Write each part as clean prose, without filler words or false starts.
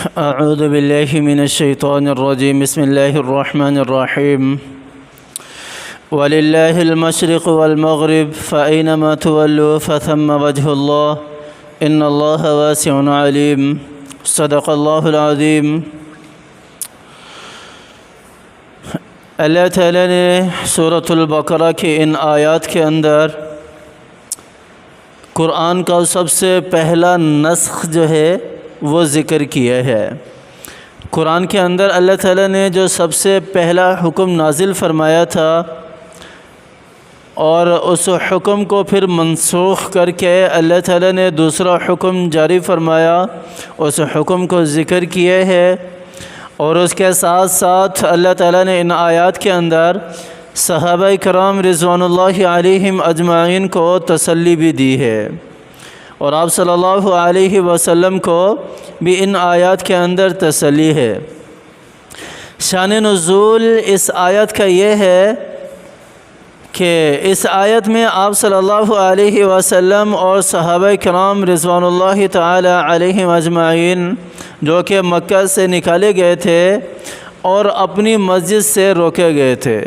اعوذ باللہ من الشیطان الرجیم بسم اللہ الرحمن الرحیم وللہ المشرق والمغرب فأینما تولوا فثم وجہ اللہ ان اللہ واسع علیم صدق اللہ العظیم۔ اللہ تعالیٰ نے سورۃ البقرہ کی ان آیات کے اندر قرآن کا سب سے پہلا نسخ جو ہے وہ ذکر کیا ہے۔ قرآن کے اندر اللہ تعالیٰ نے جو سب سے پہلا حکم نازل فرمایا تھا اور اس حکم کو پھر منسوخ کر کے اللہ تعالیٰ نے دوسرا حکم جاری فرمایا، اس حکم کو ذکر کیا ہے، اور اس کے ساتھ ساتھ اللہ تعالیٰ نے ان آیات کے اندر صحابہ کرام رضوان اللہ علیہم اجمعین کو تسلی بھی دی ہے، اور آپ صلی اللہ علیہ وسلم کو بھی ان آیات کے اندر تسلی ہے۔ شان نزول اس آیت کا یہ ہے کہ اس آیت میں آپ صلی اللہ علیہ وسلم اور صحابہ کرام رضوان اللہ تعالی علیہم اجمعین جو کہ مکہ سے نکالے گئے تھے اور اپنی مسجد سے روکے گئے تھے،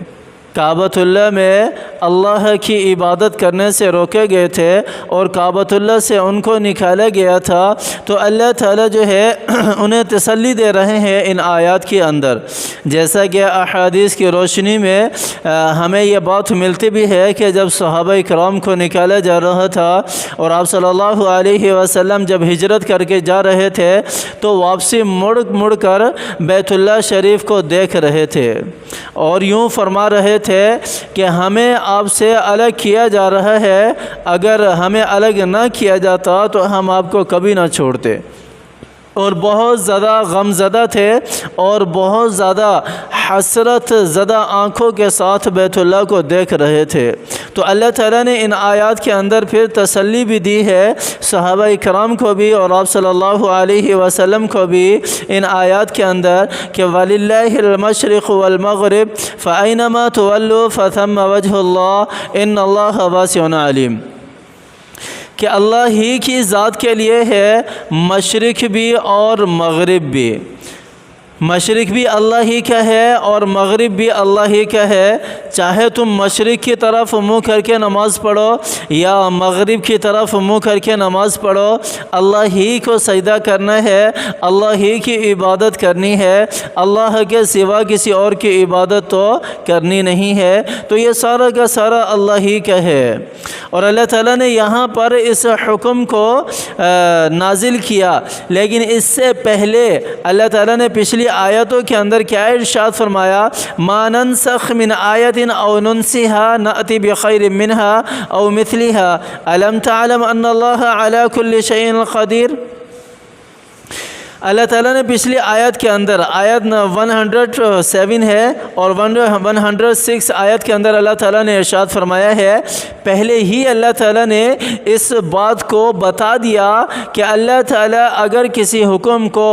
کعبۃ اللہ میں اللہ کی عبادت کرنے سے روکے گئے تھے اور کعبۃ اللہ سے ان کو نکالا گیا تھا، تو اللہ تعالیٰ جو ہے انہیں تسلی دے رہے ہیں ان آیات کے اندر، جیسا کہ احادیث کی روشنی میں ہمیں یہ بات ملتی بھی ہے کہ جب صحابہ کرام کو نکالا جا رہا تھا اور آپ صلی اللہ علیہ وسلم جب ہجرت کر کے جا رہے تھے تو واپسی مڑ کر بیت اللہ شریف کو دیکھ رہے تھے اور یوں فرما رہے تھے کہ ہمیں آپ سے الگ کیا جا رہا ہے، اگر ہمیں الگ نہ کیا جاتا تو ہم آپ کو کبھی نہ چھوڑتے، اور بہت زیادہ غم زدہ تھے اور بہت زیادہ حسرت زدہ آنکھوں کے ساتھ بیت اللہ کو دیکھ رہے تھے۔ تو اللہ تعالیٰ نے ان آیات کے اندر پھر تسلی بھی دی ہے صحابہ کرام کو بھی اور آپ صلی اللہ علیہ وسلم کو بھی ان آیات کے اندر کہ وَلِلَّهِ الْمَشْرِقُ وَالْمَغْرِبُ فَأَيْنَمَا تُوَلُّوا فَثَمَّ وَجْهُ اللَّهِ إِنَّ اللَّهَ وَاسِعٌ عَلِيمٌ، کہ اللہ ہی کی ذات کے لیے ہے مشرق بھی اور مغرب بھی، مشرق بھی اللہ ہی کا ہے اور مغرب بھی اللہ ہی کا ہے، چاہے تم مشرق کی طرف منہ کر کے نماز پڑھو یا مغرب کی طرف منہ کر کے نماز پڑھو، اللہ ہی کو سجدہ کرنا ہے، اللہ ہی کی عبادت کرنی ہے، اللہ کے سوا کسی اور کی عبادت تو کرنی نہیں ہے، تو یہ سارا کا سارا اللہ ہی کا ہے۔ اور اللہ تعالیٰ نے یہاں پر اس حکم کو نازل کیا، لیکن اس سے پہلے اللہ تعالیٰ نے پچھلی آیتوں کے اندر کیا ارشاد فرمایا، ما ننسخ من آیت او ننسها نأتی بخیر منها او مثلها الم تعلم ان اللہ علی کل شیء قدیر۔ اللہ تعالیٰ نے پچھلی آیت کے اندر آیت 107 ہے اور 106 آیت کے اندر اللہ تعالیٰ نے ارشاد فرمایا ہے، پہلے ہی اللہ تعالیٰ نے اس بات کو بتا دیا کہ اللہ تعالیٰ اگر کسی حکم کو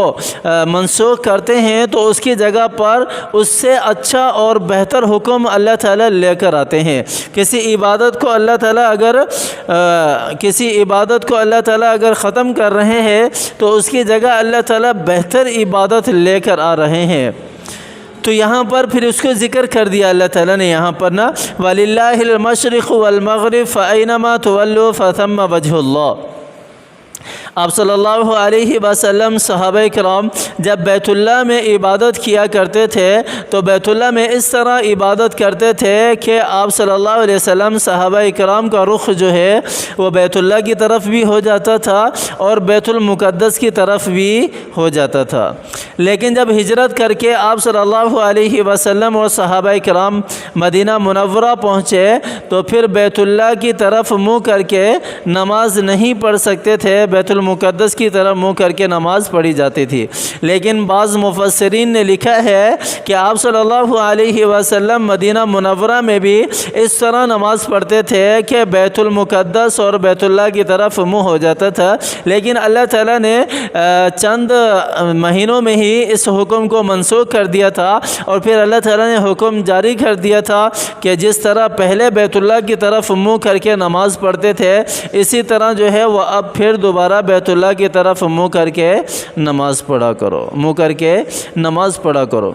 منسوخ کرتے ہیں تو اس کی جگہ پر اس سے اچھا اور بہتر حکم اللہ تعالیٰ لے کر آتے ہیں۔ کسی عبادت کو اللہ تعالیٰ اگر ختم کر رہے ہیں تو اس کی جگہ اللہ تعالیٰ بہتر عبادت لے کر آ رہے ہیں، تو یہاں پر پھر اس کو ذکر کر دیا اللہ تعالیٰ نے یہاں پر نا وَلِلَّهِ الْمَشْرِقُ وَالْمَغْرِبُ فَأَيْنَمَا تُوَلُّوا فَثَمَّ وَجْهُ اللَّهِ۔ آپ صلی اللہ علیہ وسلم صحابہ کرام جب بیت اللہ میں عبادت کیا کرتے تھے تو بیت اللہ میں اس طرح عبادت کرتے تھے کہ آپ صلی اللہ علیہ وسلم صحابہ کرام کا رخ جو ہے وہ بیت اللہ کی طرف بھی ہو جاتا تھا اور بیت المقدس کی طرف بھی ہو جاتا تھا، لیکن جب ہجرت کر کے آپ صلی اللہ علیہ وسلم اور صحابہ کرام مدینہ منورہ پہنچے تو پھر بیت اللہ کی طرف منہ کر کے نماز نہیں پڑھ سکتے تھے، بیت المقدس کی طرف منہ کر کے نماز پڑھی جاتی تھی۔ لیکن بعض مفسرین نے لکھا ہے کہ آپ صلی اللہ علیہ وسلم مدینہ منورہ میں بھی اس طرح نماز پڑھتے تھے کہ بیت المقدس اور بیت اللہ کی طرف منہ ہو جاتا تھا، لیکن اللہ تعالیٰ نے چند مہینوں میں ہی اس حکم کو منسوخ کر دیا تھا، اور پھر اللہ تعالیٰ نے حکم جاری کر دیا تھا کہ جس طرح پہلے بیت اللہ کی طرف منہ کر کے نماز پڑھتے تھے اسی طرح جو ہے وہ اب پھر دوبارہ بیت اللہ کی طرف منہ کر کے نماز پڑھا کرو، منہ کر کے نماز پڑھا کرو۔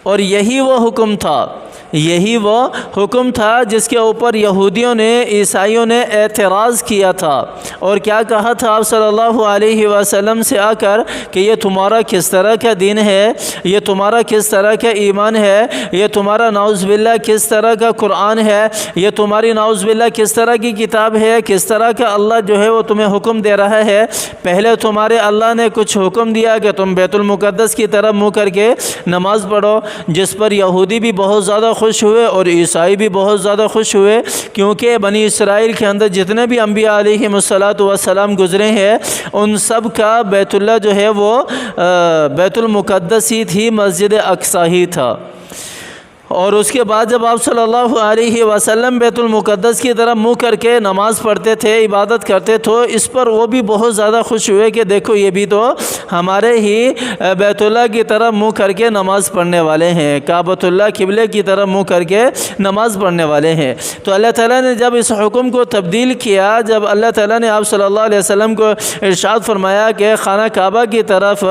اور یہی وہ حکم تھا، یہی وہ حکم تھا جس کے اوپر یہودیوں نے، عیسائیوں نے اعتراض کیا تھا، اور کیا کہا تھا آپ صلی اللہ علیہ وسلم سے آ کر کہ یہ تمہارا کس طرح کا دین ہے، یہ تمہارا کس طرح کا ایمان ہے، یہ تمہارا نعوذ باللہ کس طرح کا قرآن ہے، یہ تمہاری نعوذ باللہ کس طرح کی کتاب ہے، کس طرح کا اللہ جو ہے وہ تمہیں حکم دے رہا ہے۔ پہلے تمہارے اللہ نے کچھ حکم دیا کہ تم بیت المقدس کی طرف منہ کر کے نماز پڑھو، جس پر یہودی بھی بہت زیادہ خوش ہوئے اور عیسائی بھی بہت زیادہ خوش ہوئے، کیونکہ بنی اسرائیل کے اندر جتنے بھی انبیاء علیہم السلام گزرے ہیں ان سب کا بیت اللہ جو ہے وہ بیت المقدس ہی تھی، مسجد اقصی ہی تھا۔ اور اس کے بعد جب آپ صلی اللہ علیہ وسلم بیت المقدس کی طرف منہ کر کے نماز پڑھتے تھے، عبادت کرتے تو اس پر وہ بھی بہت زیادہ خوش ہوئے کہ دیکھو یہ بھی تو ہمارے ہی بیت اللہ کی طرف منہ کر کے نماز پڑھنے والے ہیں، کعبۃ اللہ قبلے کی طرف منہ کر کے نماز پڑھنے والے ہیں۔ تو اللہ تعالیٰ نے جب اس حکم کو تبدیل کیا، جب اللہ تعالیٰ نے آپ صلی اللہ علیہ وسلم کو ارشاد فرمایا کہ خانہ کعبہ کی طرف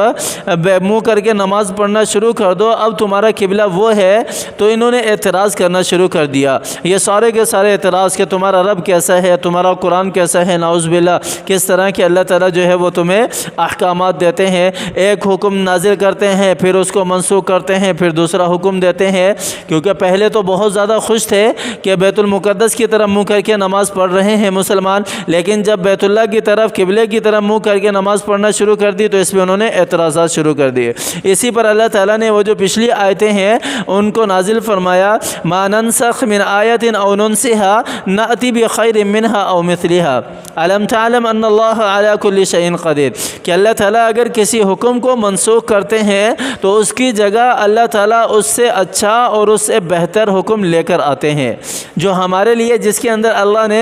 منہ کر کے نماز پڑھنا شروع کر دو، اب تمہارا قبلہ وہ ہے، تو انہوں نے اعتراض کرنا شروع کر دیا۔ یہ سارے کے سارے اعتراض کہ تمہارا رب کیسا ہے، تمہارا قرآن کیسا ہے، نعوذ باللہ کس طرح کہ اللہ تعالیٰ جو ہے وہ تمہیں احکامات دیتے ہیں، ایک حکم نازل کرتے ہیں پھر اس کو منسوخ کرتے ہیں، پھر دوسرا حکم دیتے ہیں۔ کیونکہ پہلے تو بہت زیادہ خوش تھے کہ بیت المقدس کی طرف منہ کر کے نماز پڑھ رہے ہیں مسلمان، لیکن جب بیت اللہ کی طرف قبلے کی طرف منہ کر کے نماز پڑھنا شروع کر دی تو اس پہ انہوں نے اعتراضات شروع کر دیے۔ اسی پر اللہ تعالیٰ نے وہ جو پچھلی آیتیں ہیں ان کو نازل فرمایا، ما ننسخ من آیت او ننسها نأتی بخیر منها او مثلها الم تعلم ان اللہ علی کل شیء قدیر، کہ اللہ تعالیٰ اگر کسی حکم کو منسوخ کرتے ہیں تو اس کی جگہ اللہ تعالیٰ اس سے اچھا اور اس سے بہتر حکم لے کر آتے ہیں، جو ہمارے لیے جس کے اندر اللہ نے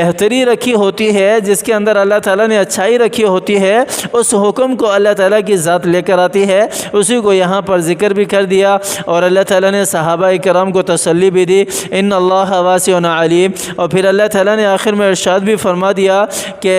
بہتری رکھی ہوتی ہے، جس کے اندر اللہ تعالیٰ نے اچھائی رکھی ہوتی ہے، اس حکم کو اللہ تعالیٰ کی ذات لے کر آتی ہے۔ اسی کو یہاں پر ذکر بھی کر دیا، اور اللہ تعالیٰ نے صحابہ کرام کو تسلی بھی دی، ان اللہ واسع علیم۔ اور پھر اللہ تعالیٰ نے آخر میں ارشاد بھی فرما دیا کہ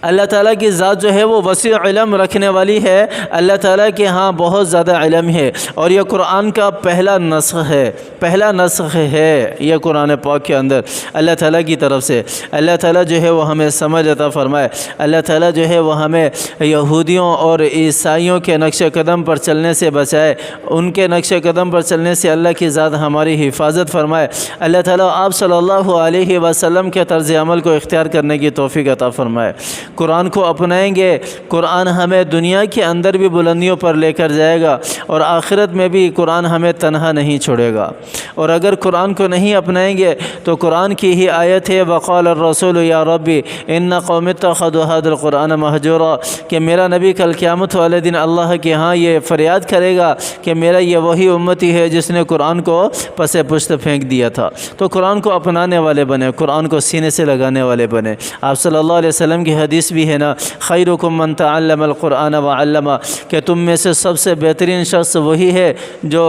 اللہ تعالیٰ کی ذات جو ہے وہ وسیع علم رکھنے والی ہے، اللہ تعالیٰ کے ہاں بہت زیادہ علم ہے، اور یہ قرآن کا پہلا نسخ ہے، پہلا نسخ ہے یہ قرآن پاک کے اندر اللہ تعالیٰ کی طرف سے۔ اللہ تعالیٰ جو ہے وہ ہمیں سمجھ عطا فرمائے، اللہ تعالیٰ جو ہے وہ ہمیں یہودیوں اور عیسائیوں کے نقش قدم پر چلنے سے بچائے، ان کے نقش قدم پر چلنے سے اللہ کی ذات ہماری حفاظت فرمائے۔ اللہ تعالیٰ آپ صلی اللہ علیہ وسلم کے طرز عمل کو اختیار کرنے کی توفیق عطا فرمائے۔ قرآن کو اپنائیں گے، قرآن ہمیں دنیا کے اندر بھی بلندیوں پر لے کر جائے گا، اور آخرت میں بھی قرآن ہمیں تنہا نہیں چھوڑے گا۔ اور اگر قرآن کو نہیں اپنائیں گے تو قرآن کی ہی آیت ہے، وقال الرسول یا ربی ان قوم اتخذوا هذا القرآن مہجورا، کہ میرا نبی کل قیامت والے دن اللہ کے ہاں یہ فریاد کرے گا کہ میرا یہ وہی امتی ہے جس نے قرآن کو پس پشت پھینک دیا تھا۔ تو قرآن کو اپنانے والے بنے، قرآن کو سینے سے لگانے والے بنے۔ آپ صلی اللہ علیہ وسلم کی حدیث بھی ہے نا، خیرکم من تعلم القرآن وعلمہ، کہ تم میں سے سب سے بہترین شخص وہی ہے جو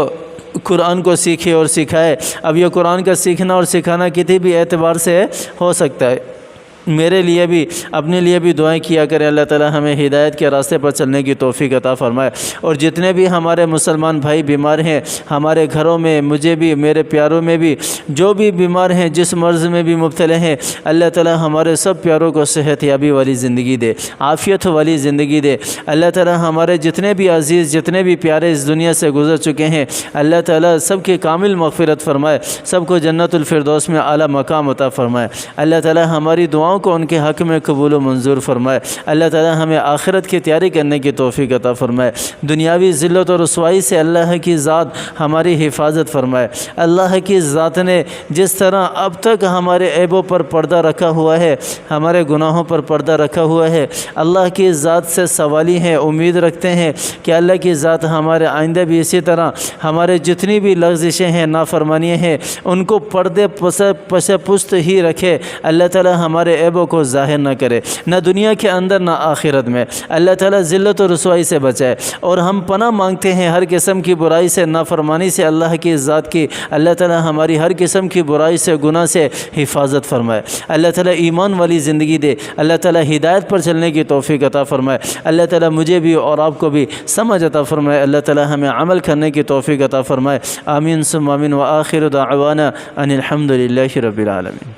قرآن کو سیکھے اور سکھائے۔ اب یہ قرآن کا سیکھنا اور سکھانا کسی بھی اعتبار سے ہو سکتا ہے۔ میرے لیے بھی، اپنے لیے بھی دعائیں کیا کریں، اللہ تعالی ہمیں ہدایت کے راستے پر چلنے کی توفیق عطا فرمائے۔ اور جتنے بھی ہمارے مسلمان بھائی بیمار ہیں ہمارے گھروں میں، مجھے بھی، میرے پیاروں میں بھی، جو بھی بیمار ہیں، جس مرض میں بھی مبتلا ہیں، اللہ تعالی ہمارے سب پیاروں کو صحت یابی والی زندگی دے، عافیت والی زندگی دے۔ اللہ تعالی ہمارے جتنے بھی عزیز، جتنے بھی پیارے اس دنیا سے گزر چکے ہیں، اللہ تعالی سب کی کامل مغفرت فرمائے، سب کو جنت الفردوس میں اعلیٰ مقام عطا فرمائے۔ اللہ تعالی ہماری دعاؤں کو ان کے حق میں قبول و منظور فرمائے۔ اللہ تعالی ہمیں آخرت کی تیاری کرنے کی توفیق عطا فرمائے۔ دنیاوی ذلت و رسوائی سے اللہ کی ذات ہماری حفاظت فرمائے۔ اللہ کی ذات نے جس طرح اب تک ہمارے عیبوں پر پردہ رکھا ہوا ہے، ہمارے گناہوں پر پردہ رکھا ہوا ہے، اللہ کی ذات سے سوالی ہیں، امید رکھتے ہیں کہ اللہ کی ذات ہمارے آئندہ بھی اسی طرح ہمارے جتنی بھی لغزشیں ہیں، نافرمانیاں ہیں، ان کو پردے پس پشت ہی رکھے۔ اللہ تعالی ہمارے عیبوں کو ظاہر نہ کرے، نہ دنیا کے اندر نہ آخرت میں۔ اللہ تعالیٰ ذلت و رسوائی سے بچائے، اور ہم پناہ مانگتے ہیں ہر قسم کی برائی سے، نافرمانی سے اللہ کی ذات کی۔ اللہ تعالیٰ ہماری ہر قسم کی برائی سے، گناہ سے حفاظت فرمائے۔ اللہ تعالیٰ ایمان والی زندگی دے، اللہ تعالیٰ ہدایت پر چلنے کی توفیق عطا فرمائے۔ اللہ تعالیٰ مجھے بھی اور آپ کو بھی سمجھ عطا فرمائے۔ اللہ تعالیٰ ہمیں عمل کرنے کی توفیق عطا فرمائے۔ آمین ثم آمین، وآخر دعوانا ان الحمد للہ رب العالمین۔